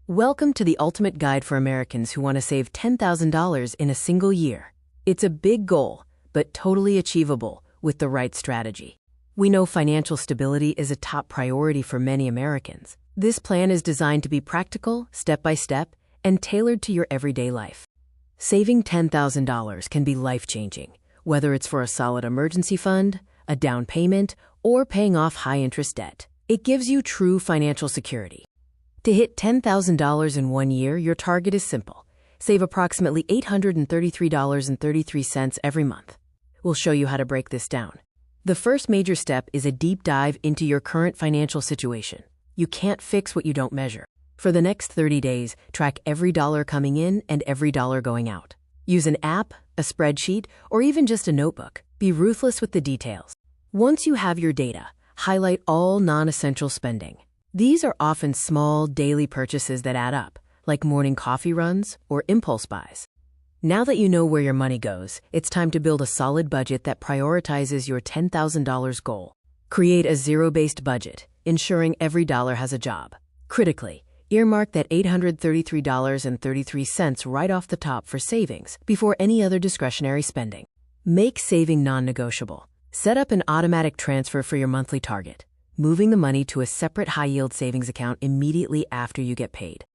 Welcome to the ultimate guide for Americans who want to save $10,000 in a single year. It's a big goal, but totally achievable with the right strategy. We know financial stability is a top priority for many Americans. This plan is designed to be practical, step-by-step, and tailored to your everyday life. Saving $10,000 can be life-changing, whether it's for a solid emergency fund, a down payment, or paying off high-interest debt. It gives you true financial security. To hit $10,000 in 1 year, your target is simple. Save approximately $833.33 every month. We'll show you how to break this down. The first major step is a deep dive into your current financial situation. You can't fix what you don't measure. For the next 30 days, track every dollar coming in and every dollar going out. Use an app, a spreadsheet, or even just a notebook. Be ruthless with the details. Once you have your data, highlight all non-essential spending. These are often small, daily purchases that add up, like morning coffee runs or impulse buys. Now that you know where your money goes, it's time to build a solid budget that prioritizes your $10,000 goal. Create a zero-based budget, ensuring every dollar has a job. Critically, earmark that $833.33 right off the top for savings before any other discretionary spending. Make saving non-negotiable. Set up an automatic transfer for your monthly target, moving the money to a separate high-yield savings account immediately after you get paid.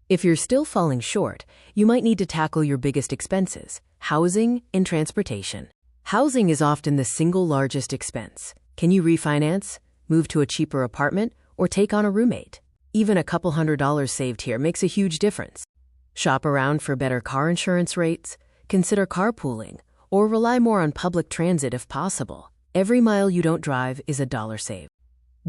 If you're still falling short, you might need to tackle your biggest expenses, housing and transportation. Housing is often the single largest expense. Can you refinance, move to a cheaper apartment, or take on a roommate? Even a couple $100s saved here makes a huge difference. Shop around for better car insurance rates, consider carpooling, or rely more on public transit if possible. Every mile you don't drive is a dollar saved.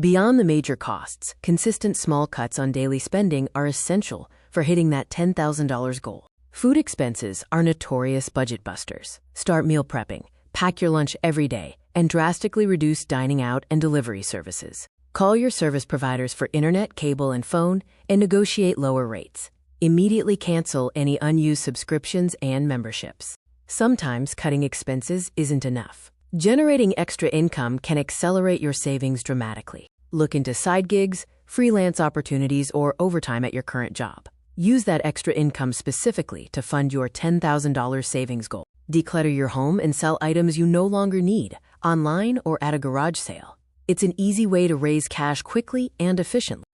Beyond the major costs, consistent small cuts on daily spending are essential for hitting that $10,000 goal. Food expenses are notorious budget busters. Start meal prepping, pack your lunch every day, and drastically reduce dining out and delivery services. Call your service providers for internet, cable, and phone, and negotiate lower rates. Immediately cancel any unused subscriptions and memberships. Sometimes cutting expenses isn't enough. Generating extra income can accelerate your savings dramatically. Look into side gigs, freelance opportunities, or overtime at your current job. Use that extra income specifically to fund your $10,000 savings goal. Declutter your home and sell items you no longer need, online or at a garage sale. It's an easy way to raise cash quickly and efficiently.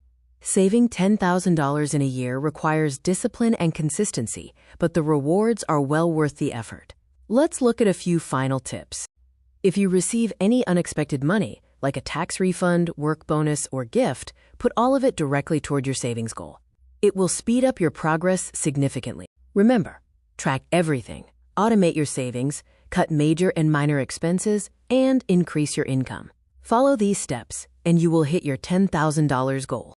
Saving $10,000 in a year requires discipline and consistency, but the rewards are well worth the effort. Let's look at a few final tips. If you receive any unexpected money, like a tax refund, work bonus, or gift, put all of it directly toward your savings goal. It will speed up your progress significantly. Remember, track everything, automate your savings, cut major and minor expenses, and increase your income. Follow these steps, and you will hit your $10,000 goal.